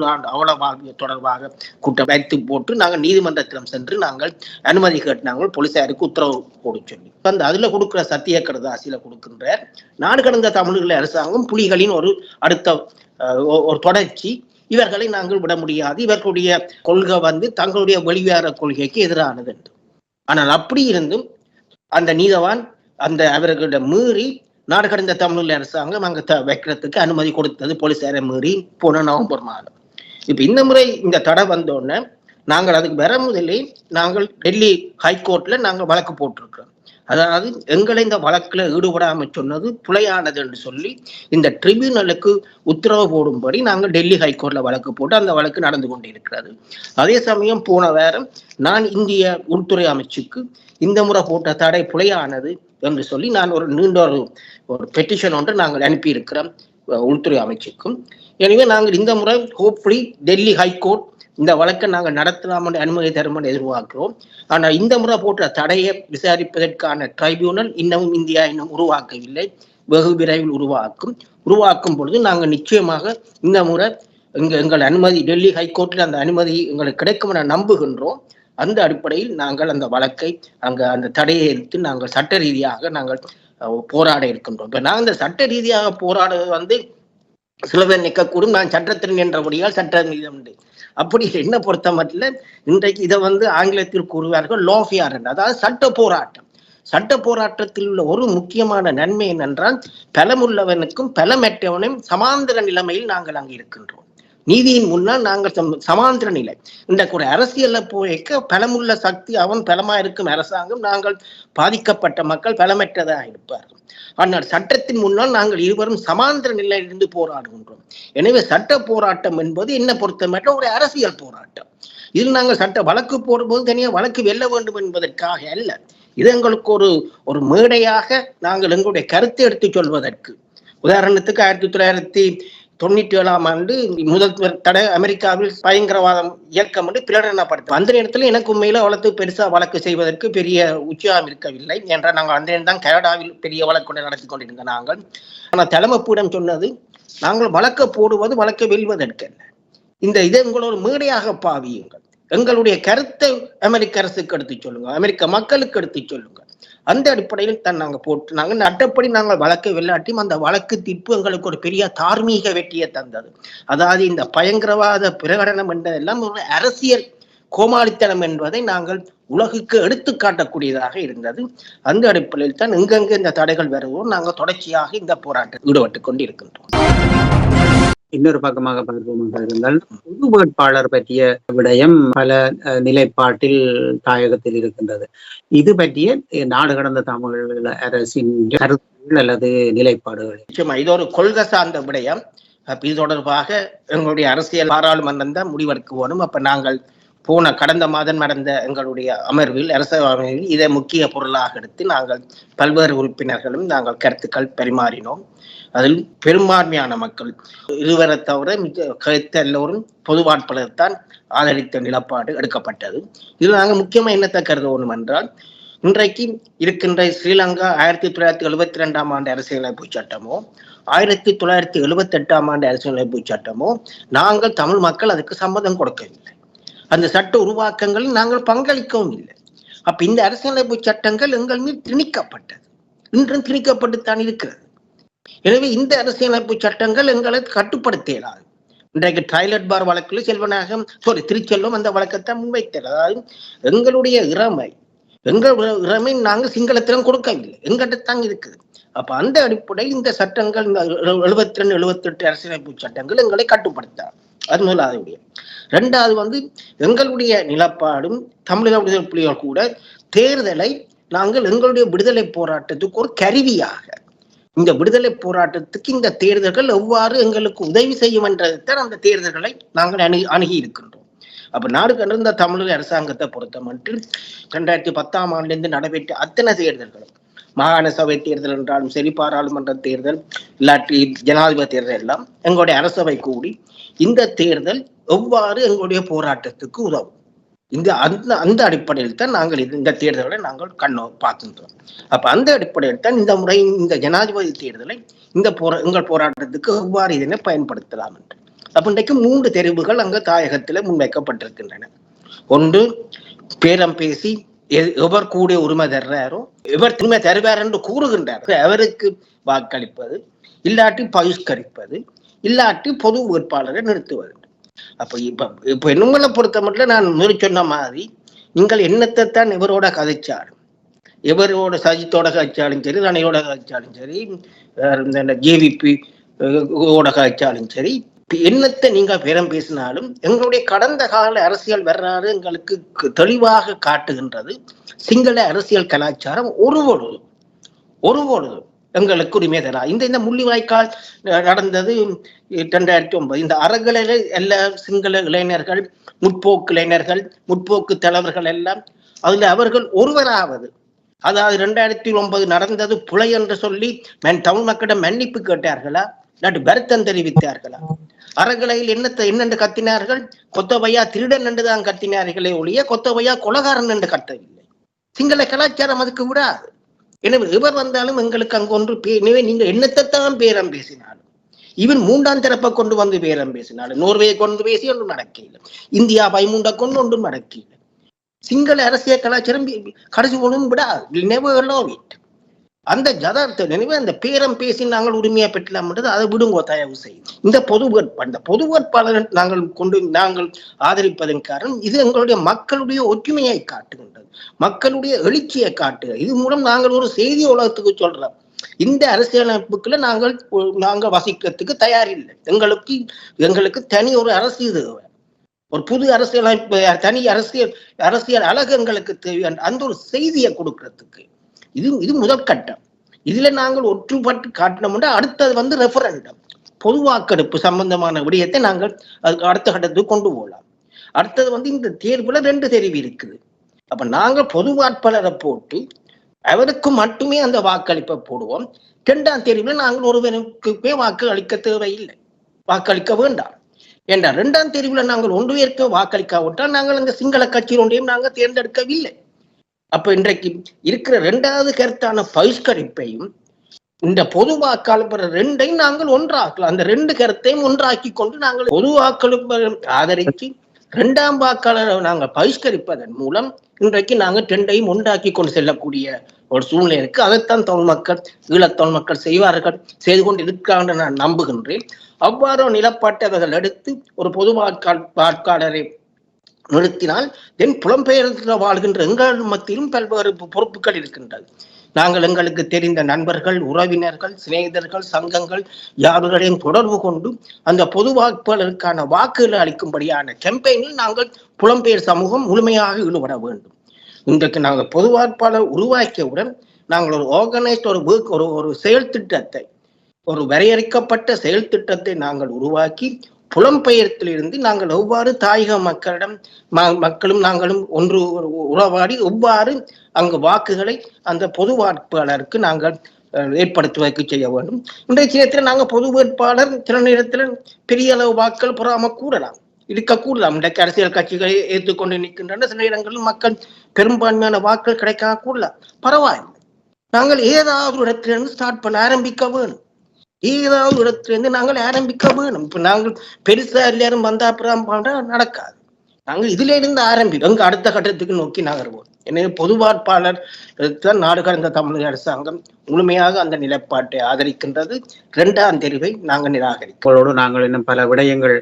ஆண்டு அவல வாழ்விய தொடர்பாக கூட்டம் வைத்து போட்டு நாங்கள் நீதிமன்றத்திடம் சென்று நாங்கள் அனுமதி கேட்டாங்க, போலீசாருக்கு உத்தரவு போட சொல்லி. அந்த அதுல கொடுக்கிற சத்திய கடுதாசியில கொடுக்கின்ற நாடு கடந்த தமிழர்கள் அரசாங்கம் புலிகளின் ஒரு அடுத்த ஒரு தொடர்ச்சி, இவர்களை நாங்கள் விட முடியாது, இவர்களுடைய கொள்கை வந்து தங்களுடைய வெளிவார கொள்கைக்கு எதிரானது என்று. ஆனால் அப்படி இருந்தும் அந்த நீதவான் அந்த அவர்களிட மீறி நாடு கடந்த தமிழ் அரசாங்கம் அங்க வைக்கிறதுக்கு அனுமதி கொடுத்தது போலீசாரை மீறி போன நவம்பர் மாதம். இப்ப இந்த முறை இந்த தடை வந்தோடனே நாங்கள் அதுக்கு வர முதலே நாங்கள் டெல்லி ஹைகோர்ட்ல நாங்கள் வழக்கு போட்டிருக்கிறோம். அதாவது எங்களை இந்த வழக்குல ஈடுபடாம சொன்னது பிழையானது என்று சொல்லி இந்த ட்ரிபியூனலுக்கு உத்தரவு போடும்படி நாங்கள் டெல்லி ஹைகோர்ட்ல வழக்கு போட்டு அந்த வழக்கு நடந்து கொண்டிருக்கிறது. அதே சமயம் போன வாரம் நான் இந்திய உள்துறை அமைச்சுக்கு இந்த முறை போட்ட தடை பிழையானது என்று சொல்லி நான் ஒரு நீண்ட ஒரு பெட்டிஷன் ஒன்று நாங்கள் அனுப்பியிருக்கிறோம் உள்துறை அமைச்சுக்கும். எனவே நாங்கள் இந்த முறை ஹோப்ஃபுல்லி டெல்லி ஹைகோர்ட் இந்த வழக்கை நாங்கள் நடத்தலாம் என்று அனுமதி தரும் என்று எதிர்பார்க்கிறோம். ஆனால் இந்த முறை போட்ட தடையை விசாரிப்பதற்கான ட்ரைபியூனல் இன்னமும் இந்தியா இன்னும் உருவாக்கவில்லை, வெகு விரைவில் உருவாக்கும் பொழுது நாங்கள் நிச்சயமாக இந்த முறை எங்கள் அனுமதி டெல்லி ஹைகோர்ட்டில் அந்த அனுமதி எங்களுக்கு கிடைக்கும் என நம்புகின்றோம். அந்த அடிப்படையில் நாங்கள் அந்த வழக்கை அந்த தடையை எடுத்து நாங்கள் சட்ட ரீதியாக நாங்கள் போராட இருக்கின்றோம். இப்ப நாங்கள் இந்த சட்ட ரீதியாக போராடுவது வந்து சில பேர் நிற்கக்கூடும், நான் சட்டத்திறன் என்றபடியால் சட்ட மீதம் உண்டு. அப்படி என்ன பொறுத்த மட்டும் இன்றைக்கு இதை வந்து ஆங்கிலத்தில் கூறுவார்கள் லோஃபியார் என்று, அதாவது சட்ட போராட்டம். சட்ட போராட்டத்தில் உள்ள ஒரு முக்கியமான நன்மை என்னென்றால் பலமுள்ளவனுக்கும் பலமற்றவனும் சமாந்தர நிலைமையில் நாங்கள் அங்கு இருக்கின்றோம். நீதியின் முன்னால் நாங்கள் சமாந்திர நிலை. இன்றைக்கு ஒரு அரசியலை போய்க்க பலமுள்ள சக்தி அவன் பலமா இருக்கும் அரசாங்கம், நாங்கள் பாதிக்கப்பட்ட மக்கள் பலமற்றதாக இருப்பார்கள். ஆனால் சட்டத்தின் முன்னால் நாங்கள் இருவரும் சமாந்திர நிலையிலிருந்து போராடுகின்றோம். எனவே சட்ட போராட்டம் என்பது என்ன பொறுத்தமற்ற ஒரு அரசியல் போராட்டம். இதில் நாங்கள் சட்ட வழக்கு போடும்போது தனியாக வழக்கு வெல்ல வேண்டும் என்பதற்காக அல்ல, இது எங்களுக்கு ஒரு மேடையாக நாங்கள் எங்களுடைய கருத்தை எடுத்து சொல்வதற்கு. உதாரணத்துக்கு 1997ஆம் ஆண்டு முதல் தடை அமெரிக்காவில் பயங்கரவாதம் இயக்கம் என்று பிரகடனப்படுத்த, அந்த நேரத்தில் எனக்கு உண்மையில வழக்கு பெருசா வழக்கு செய்வதற்கு பெரிய உற்சாகம் இருக்கவில்லை. என்றால் நாங்கள் அந்த நேரம் தான் கனடாவில் பெரிய வழக்கு நடத்தி கொண்டிருந்த நாங்கள். ஆனால் தலைமைப்பீடம் சொன்னது, நாங்கள் வழக்க போடுவது வழக்கை வெல்வதற்கல்ல, இதை உங்களோட மேடையாக பாவியுங்கள், எங்களுடைய கருத்தை அமெரிக்க அரசுக்கு எடுத்து சொல்லுங்க, அமெரிக்க மக்களுக்கு எடுத்து சொல்லுங்க. அந்த அடிப்படையில் தான் நாங்கள் போட்டு நாங்கள் நட்டப்படி நாங்கள் வழக்கை வெள்ளாட்டியும் அந்த வழக்கு தீர்ப்பு எங்களுக்கு ஒரு பெரிய தார்மீக வெற்றியை தந்தது. அதாவது இந்த பயங்கரவாத பிரகடனம் என்றதெல்லாம் ஒரு அரசியல் கோமாளித்தனம் என்பதை நாங்கள் உலகுக்கு எடுத்து காட்டக்கூடியதாக இருந்தது. அந்த அடிப்படையில் தான் எங்கெங்கே இந்த தடைகள் வருவோம் நாங்கள் தொடர்ச்சியாக இந்த போராட்டத்தில் ஈடுபட்டு கொண்டு இருக்கின்றோம். இன்னொரு பக்கமாக பார்ப்போமாக இருந்தால் பொது வேட்பாளர் பற்றிய விடயம் பல நிலைப்பாட்டில் தாயகத்தில் இருக்கின்றது. இது பற்றிய நாடு கடந்த தமிழ் அரசின் கருத்துகள் அல்லது நிலைப்பாடுகள் நிச்சயமா இது ஒரு கொள்கை சார்ந்த விடயம். இது தொடர்பாக எங்களுடைய அரசியல் பாராளுமன்றம் தான் முடிவெடுக்க வேணும். அப்ப நாங்கள் போன கடந்த மாதம் நடந்த எங்களுடைய அமர்வில் அரச அமர்வில் இதை முக்கிய பொருளாக எடுத்து நாங்கள் பல்வேறு உறுப்பினர்களும் நாங்கள் கருத்துக்கள் பரிமாறினோம். அதில் பெரும்பான்மையான மக்கள் இருவரை தவிர கருத்த எல்லோரும் பொது வேட்பாளர்தான் ஆதரித்த நிலப்பாடு எடுக்கப்பட்டது. இதில் நாங்கள் முக்கியமாக என்னத்தை கருதுவோம் என்றால், இன்றைக்கு இருக்கின்ற ஸ்ரீலங்கா 1972 ஆண்டு அரசியலமைப்பு சட்டமோ 1978 ஆண்டு அரசியலமைப்பு சட்டமோ நாங்கள் தமிழ் மக்கள் அதுக்கு சம்மதம் கொடுக்கவில்லை. அந்த சட்ட உருவாக்கங்களில் நாங்கள் பங்களிக்கவும் இல்லை. அப்ப இந்த அரசியலமைப்பு சட்டங்கள் எங்கள் மீது திணிக்கப்பட்டது, இன்றும் திணிக்கப்பட்டுத்தான் இருக்கிறது. எனவே இந்த அரசியலமைப்பு சட்டங்கள் எங்களை கட்டுப்படுத்த இயலாது. இன்றைக்கு டாய்லெட் பார் வழக்கில் திருச்செல்வம் அந்த வழக்கத்தான் முன்வைத்தார். அதாவது எங்களுடைய இறமை நாங்கள் சிங்களத்திலும் கொடுக்கவில்லை, எங்கிட்டத்தான் இருக்குது. அப்ப அந்த அடிப்படையில் இந்த சட்டங்கள் 72, 78 அரசியலமைப்பு சட்டங்கள் எங்களை கட்டுப்படுத்தார். அது முதலாவது. இரண்டாவது எங்களுடைய நிலப்பாடும் தமிழக விடுதலை புலிகள் கூட தேர்தலை நாங்கள் எங்களுடைய விடுதலை போராட்டத்துக்கு ஒரு கருவியாக, இந்த விடுதலை போராட்டத்துக்கு இந்த தேர்தல்கள் எவ்வாறு எங்களுக்கு உதவி செய்யும் என்றதான் அந்த தேர்தல்களை நாங்கள் அணுகி இருக்கின்றோம். அப்ப நாடு கண்டிருந்த தமிழக அரசாங்கத்தை பொறுத்த மட்டும் 2010 ஆண்டிலிருந்து நடைபெற்ற அத்தனை தேர்தல்களும், மாகாண சபை தேர்தல் என்றாலும் சரி, பாராளுமன்ற தேர்தல் இல்லாட்டி ஜனாதிபதி தேர்தல் எல்லாம் எங்களுடைய அரசவை கூடி இந்த தேர்தல் எவ்வாறு எங்களுடைய போராட்டத்துக்கு உதவும், அந்த அடிப்படையில் தான் நாங்கள் இந்த தேர்தலை நாங்கள் பார்க்கின்றோம். அப்ப அந்த அடிப்படையில் தான் இந்த முறை இந்த ஜனாதிபதி தேர்தலை எங்கள் போராட்டத்துக்கு எவ்வாறு இதனை பயன்படுத்தலாம் என்று. அப்ப இன்றைக்கு 3 தெரிவுகள் அங்க தாயகத்துல முன்வைக்கப்பட்டிருக்கின்றன. ஒன்று, பேரம் பேசி எவர் கூடிய உரிமை தர்றாரோ, எவர் உரிமை தருவார் என்று கூறுகின்றார் அவருக்கு வாக்களிப்பது, இல்லாட்டி பகிஷ்கரிப்பது, இல்லாட்டி பொது வேட்பாளரை நிறுத்துவது. அப்ப இப்ப என்னங்களை பொறுத்த மட்டும் நான் முதல் சொன்ன மாதிரி, நீங்கள் என்னத்தை தான் இவரோட கதைச்சாலும், எவரோட சஜித்தோட கதைச்சாலும் சரி, ரணிலோட கதைச்சாலும் சரி, ஜேவிபி ஓட கதைச்சாலும் சரி, என்னத்தை நீங்க பேரம் பேசினாலும் எங்களுடைய கடந்த கால அரசியல் வரலாறு எங்களுக்கு தெளிவாக காட்டுகின்றது. சிங்கள அரசியல் கலாச்சாரம் ஒருபொழுதும் எங்களுக்கு உரிமை தரா. இந்த முள்ளிவாய்க்கால் நடந்தது 2009. இந்த அறகலையில எல்லா சிங்கள இளைஞர்கள், முற்போக்கு இளைஞர்கள், முற்போக்கு தலைவர்கள் எல்லாம் அதுல அவர்கள் ஒருவராவது, அதாவது 2009 நடந்தது புலை என்று சொல்லி தமிழ் மக்களிடம் மன்னிப்பு கேட்டார்களா, இல்லாட்டி வருத்தம் தெரிவித்தார்களா? அறகலையில் என்னென்று கத்தினார்கள்? கொத்தவையா திருடன் என்றுதான் கத்தினார்களே ஒழிய கொத்தவையா கொலகாரன் என்று கத்தவில்லை. சிங்கள கலாச்சாரம் அதுக்கு விடாது. எனவே இவர் வந்தாலும் எங்களுக்கு அங்கு ஒன்று எனவே நீங்க என்னத்தைத்தான் பேரம் பேசினாலும், இவன் 3ஆம் தரப்பை கொண்டு வந்து பேரம் பேசினாலும், நோர்வேயை கொண்டு பேசி ஒன்றும் நடக்கல, இந்தியா 13 கொண்டு ஒன்றும் நடக்கல. சிங்கள அரசியல் கலாச்சாரம் கடைசி ஒன்றும் விடாது. Never love it. அந்த ஜதார்த்த நினைவு அந்த பேரம் பேசி நாங்கள் உரிமையை பெற்றலாம் என்றது அதை விடுங்கோ தயவு செய்யும். இந்த பொது வேட்பாளர் நாங்கள் ஆதரிப்பதன் காரணம் இது எங்களுடைய மக்களுடைய ஒற்றுமையை காட்டுகின்றது, மக்களுடைய எழுச்சியை காட்டுகிறது. இது மூலம் நாங்கள் ஒரு செய்தி உலகத்துக்கு சொல்றோம், இந்த அரசியலமைப்புக்குள்ள நாங்கள் வசிக்கிறதுக்கு தயாரில்லை, எங்களுக்கு தனி ஒரு அரசியல் தேவை, ஒரு புது அரசியலமைப்பு, தனி அரசியல் அழகு எங்களுக்கு தேவை. அந்த ஒரு செய்தியை கொடுக்கறதுக்கு இது முதல் கட்டம். இதுல நாங்கள் ஒற்றுப்பட்டு காட்டினோம்னா அடுத்தது ரெஃபரண்டம், பொது வாக்கெடுப்பு சம்பந்தமான விடயத்தை நாங்கள் அதுக்கு அடுத்த கட்டத்துக்கு கொண்டு போகலாம். அடுத்தது இந்த தேர்வுல 2 தெரிவு இருக்குது. அப்ப நாங்கள் பொது வேட்பாளரை போட்டு அவருக்கு மட்டுமே அந்த வாக்களிப்பை போடுவோம். 2ஆம் தேர்வுல நாங்கள் ஒருவருக்குமே வாக்கு அளிக்க தேவையில்லை, வாக்களிக்க வேண்டாம். ஏண்டா 2ஆம் தேர்வுல நாங்கள் ஒன்று பேருக்கு வாக்களிக்காவிட்டால் நாங்கள் அந்த சிங்கள கட்சியில் ஒன்றையும் நாங்கள் தேர்ந்தெடுக்கவில்லை. அப்ப இன்றைக்கு இருக்கிற 2வது கருத்தான பகிஷ்கரிப்பையும் இந்த பொது வாக்காளர் 2ஐயும் நாங்கள் ஒன்றாக்கலாம். அந்த 2 கருத்தையும் ஒன்றாக்கி கொண்டு நாங்கள் பொது வாக்காளர் ஆதரித்து 2ஆம் வாக்காளரை நாங்கள் பகிஷ்கரிப்பதன் மூலம் இன்றைக்கு நாங்கள் 2ஐயும் ஒன்றாக்கி கொண்டு செல்லக்கூடிய ஒரு சூழ்நிலை இருக்கு. அதைத்தான் தமிழ் மக்கள், ஈழத்தமிழ் மக்கள் செய்து கொண்டு இருக்கிறார்கள் நான் நம்புகின்றேன். அவ்வாறு நிலப்பாட்டை அவர்கள் எடுத்து ஒரு பொது வாக்காளரை நிறுத்தினால் புலம்பெயர்ந்து வாழ்கின்ற எங்கள் மத்தியிலும் பல்வேறு பொறுப்புகள் இருக்கின்றது. நாங்கள் எங்களுக்கு தெரிந்த நண்பர்கள், உறவினர்கள், சிநேகிதர்கள், சங்கங்கள் யாருடையும் தொடர்பு கொண்டு அந்த பொது வாக்காளருக்கான வாக்குகளை அளிக்கும்படியான கேம்பெயினில் நாங்கள் புலம்பெயர் சமூகம் முழுமையாக ஈடுபட வேண்டும். இன்றைக்கு நாங்கள் பொது வாக்காளர் உருவாக்கியவுடன் நாங்கள் ஒரு ஆர்கனைஸ்ட் ஒரு செயல் திட்டத்தை, ஒரு வரையறுக்கப்பட்ட செயல் திட்டத்தை நாங்கள் உருவாக்கி புலம்பெயர்த்திலிருந்து நாங்கள் எவ்வாறு தாயக மக்களிடம் மக்களும் நாங்களும் ஒன்று உறவாடி எவ்வாறு அங்கு வாக்குகளை அந்த பொது வாக்காளருக்கு நாங்கள் ஏற்படுத்துவதற்கு செய்ய வேண்டும். இன்றைய நேரத்தில் நாங்கள் பொது வேட்பாளர் சில நேரத்தில் பெரிய அளவு வாக்கள் பெறாம கூடலாம் இருக்கக்கூடலாம். இன்றைக்கு அரசியல் கட்சிகளை ஏற்றுக்கொண்டு நிற்கின்றன. சில இடங்களில் மக்கள் பெரும்பான்மையான வாக்கள் கிடைக்க கூடலாம். பரவாயில்லை, நாங்கள் ஏதாவது இடத்திலிருந்து ஸ்டார்ட் பண்ண ஆரம்பிக்க வேணும். ஏதாவது இடத்திலிருந்து நாங்கள் ஆரம்பிக்க வேணும். இப்ப நாங்கள் பெருசா எல்லாரும் வந்தா அப்புறம் நடக்காது. நாங்கள் இதுல இருந்து ஆரம்பிக்கும் அடுத்த கட்டத்துக்கு நோக்கி நகர்வோம். எனவே பொது வேட்பாளர் நாடு கடந்த தமிழக அரசாங்கம் முழுமையாக அந்த நிலைப்பாட்டை ஆதரிக்கின்றது. 2ஆம் தெரிவை நாங்கள் நிராகரிக்கிறோம். நாங்கள் இன்னும் பல விடயங்கள்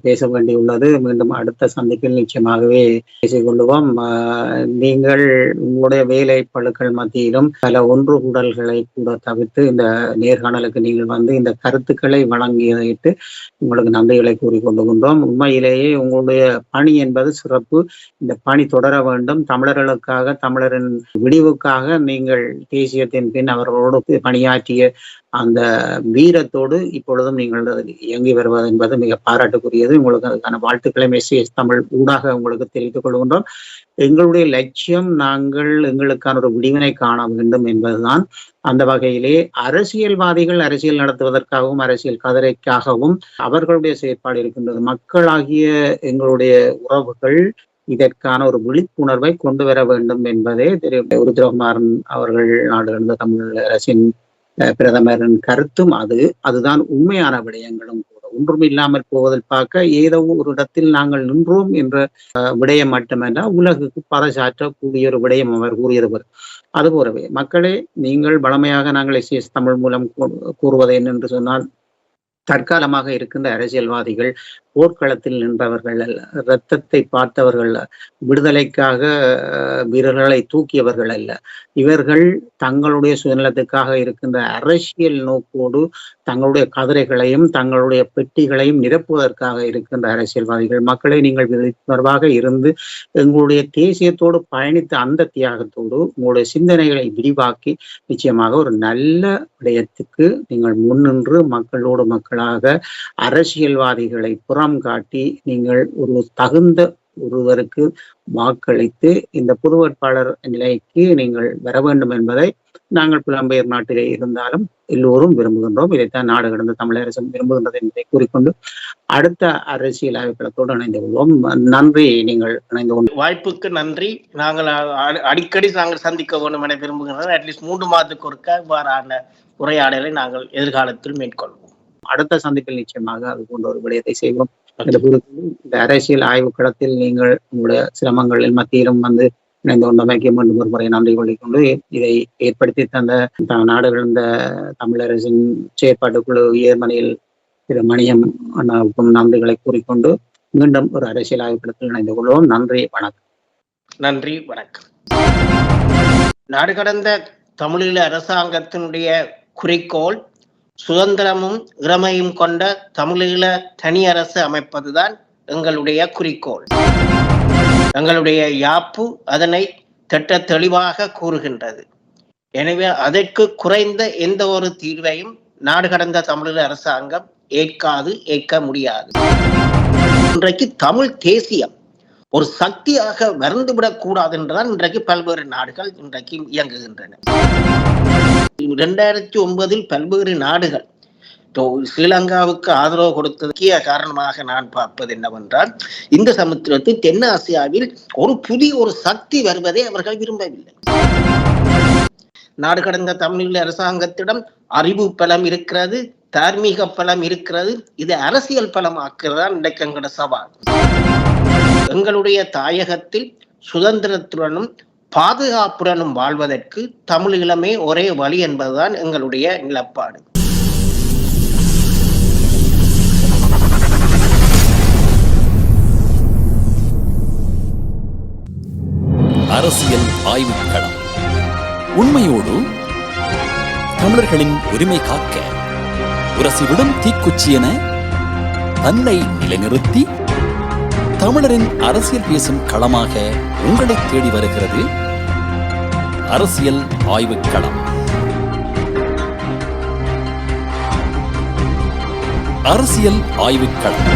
பேச வேண்டியுள்ளது. மீண்டும் அடுத்த சந்திப்பில் நிச்சயமாகவே பேசிக்கொள்வோம். நீங்கள் உங்களுடைய வேலை பழுக்கள் மத்தியிலும் பல ஒன்று கூடல்களை கூட தவிர்த்து இந்த நேர்காணலுக்கு நீங்கள் வந்து இந்த கருத்துக்களை வழங்கியதையிட்டு உங்களுக்கு நன்றிகளை கூறிக்கொள்கின்றோம். உண்மையிலேயே உங்களுடைய பணி என்பது சிறப்பு. இந்த பணி தொடர வேண்டும். தமிழர்களுக்காக, தமிழரின் விடிவுக்காக நீங்கள் தேசியத்தின் பின் அவர்களோடு பணியாற்றிய அந்த வீரத்தோடு இப்பொழுதும் நீங்கள் இயங்கி வருவது என்பது மிக பாராட்டுக்குரியது. உங்களுக்கு அதுக்கான வாழ்த்துக்களை SCS தமிழ் ஊடாக உங்களுக்கு தெரிவித்துக் கொள்கின்றோம். எங்களுடைய லட்சியம் நாங்கள் எங்களுக்கான ஒரு விடிவினை காண வேண்டும் என்பதுதான். அந்த வகையிலே அரசியல்வாதிகள் அரசியல் நடத்துவதற்காகவும் அரசியல் கதிரைக்காகவும் அவர்களுடைய செயற்பாடு இருக்கின்றது. மக்களாகிய எங்களுடைய உறவுகள் இதற்கான ஒரு விழிப்புணர்வை கொண்டு வர வேண்டும் என்பதே உருத்திரகுமாரன் அவர்கள் நாடு கடந்த தமிழ் அரசின் பிரதமரின் கருத்தும் அதுதான் உண்மையான விடயங்களும் கூட. ஒன்றும் இல்லாமல் போவதில் பார்க்க ஏதோ ஒரு இடத்தில் நாங்கள் நின்றோம் என்ற விடயம் மட்டுமல்ல, உலகுக்கு பறைசாற்றக்கூடிய ஒரு விடயம் அவர் கூறியவர். அதுபோலவே மக்களே, நீங்கள் வளமையாக நாங்கள் SCS தமிழ் மூலம் கூறுவது என்னென்று சொன்னால், தற்காலமாக இருக்கின்ற அரசியல்வாதிகள் போர்க்களத்தில் நின்றவர்கள் அல்ல, இரத்தத்தை பார்த்தவர்கள், விடுதலைக்காக வீரர்களை தூக்கியவர்கள் அல்ல. இவர்கள் தங்களுடைய சுயநலத்துக்காக இருக்கின்ற அரசியல் நோக்கோடு தங்களுடைய கதிரைகளையும் தங்களுடைய பெட்டிகளையும் நிரப்புவதற்காக இருக்கின்ற அரசியல்வாதிகள். மக்களை நீங்கள் விழிப்புணர்வாக இருந்து எங்களுடைய தேசியத்தோடு பயணித்த அந்த தியாகத்தோடு உங்களுடைய சிந்தனைகளை விரிவாக்கி நிச்சயமாக ஒரு நல்ல விடயத்துக்கு நீங்கள் முன்னின்று மக்களோடு மக்களாக அரசியல்வாதிகளை புறம் காட்டி நீங்கள் ஒரு தகுந்த ஒருவருக்கு வாக்களித்து இந்த பொது வேட்பாளர் நிலைக்கு நீங்கள் வர வேண்டும் என்பதை நாங்கள் புலம்பெயர் நாட்டிலே இருந்தாலும் எல்லோரும் விரும்புகின்றோம். இதைத்தான் நாடு கடந்த தமிழரசும் விரும்புகின்றது என்பதை கூறிக்கொண்டு அடுத்த அரசியல் ஆய்வுகளத்தோடு இணைந்து கொள்வோம். நன்றி. நீங்கள் இணைந்து கொண்டு வாய்ப்புக்கு நன்றி. நாங்கள் அடிக்கடி நாங்கள் சந்திக்க வேண்டும் என விரும்புகின்றோம். அட்லீஸ்ட் 3 மாதத்துக்கு ஒருக்க இவ்வாறான உரையாடலை நாங்கள் எதிர்காலத்தில் மேற்கொள்வோம். அடுத்த சந்திப்பில் நிச்சயமாக அது போன்ற ஒரு விடயத்தை செய்வோம். இந்த அரசியல் ஆய்வு களத்தில் நீங்கள் உங்களுடைய சிரமங்களில் மத்தியிலும் வந்து இணைந்து கொண்டமைக்கு மீண்டும் ஒரு முறை நன்றி கொள்ளிக்கொண்டு இதை ஏற்படுத்தி தந்த நாடு கடந்த தமிழரசின் செயற்பாட்டுக்குழு ஏர்மனையில் திரு மணியம் அண்ணாவுக்கும் நன்றிகளை கூறிக்கொண்டு மீண்டும் ஒரு அரசியல் ஆய்வு களத்தில் இணைந்து கொள்வோம். நன்றி, வணக்கம். நன்றி, வணக்கம். நாடு கடந்த தமிழீழ அரசாங்கத்தினுடைய குறிக்கோள் சுதந்திரமும் இறமையும் கொண்ட தமிழீழ தனி அரசு அமைப்பதுதான் எங்களுடைய குறிக்கோள். எங்களுடைய யாப்பு அதனை திட்ட தெளிவாக கூறுகின்றது. எனவே அதற்கு குறைந்த எந்த ஒரு தீர்வையும் நாடு கடந்த தமிழீழ அரசாங்கம் ஏற்க முடியாது. இன்றைக்கு தமிழ் தேசியம் ஒரு சக்தியாக மறந்துவிடக் கூடாது என்றுதான் இன்றைக்கு பல்வேறு நாடுகள் இன்றைக்கு இயங்குகின்றன. 2009 பல்வேறு நாடுகள் ஸ்ரீலங்காவுக்கு ஆதரவு கொடுத்ததற்கு காரணமாக நான் பார்ப்பது என்னவென்றால், இந்த சமுத்திரத்தில் தென் ஆசியாவில் ஒரு புதிய ஒரு சக்தி வருவதை அவர்கள் விரும்பவில்லை. நாடு கடந்த தமிழீழ அரசாங்கத்திடம் அறிவு பலம் இருக்கிறது, தார்மீக பலம் இருக்கிறது. இது அரசியல் பலமாக்குறதான் இன்றைக்கு எங்களோட சவால். எங்களுடைய தாயகத்தில் சுதந்திரத்துடனும் பாதுகாப்புடனும் வாழ்வதற்கு தமிழீழமே ஒரே வழி என்பதுதான் எங்களுடைய நிலப்பாடு. அரசியல் ஆய்வுக்களம். உண்மையோடு தமிழர்களின் உரிமை காக்க உரசிவிடும் தீக்குச்சி என தன்னை நிலைநிறுத்தி தமிழரின் அரசியல் பேசும் களமாக உங்களை தேடி வருகிறது அரசியல் ஆய்வுக்களம். அரசியல் ஆய்வுக்களம்.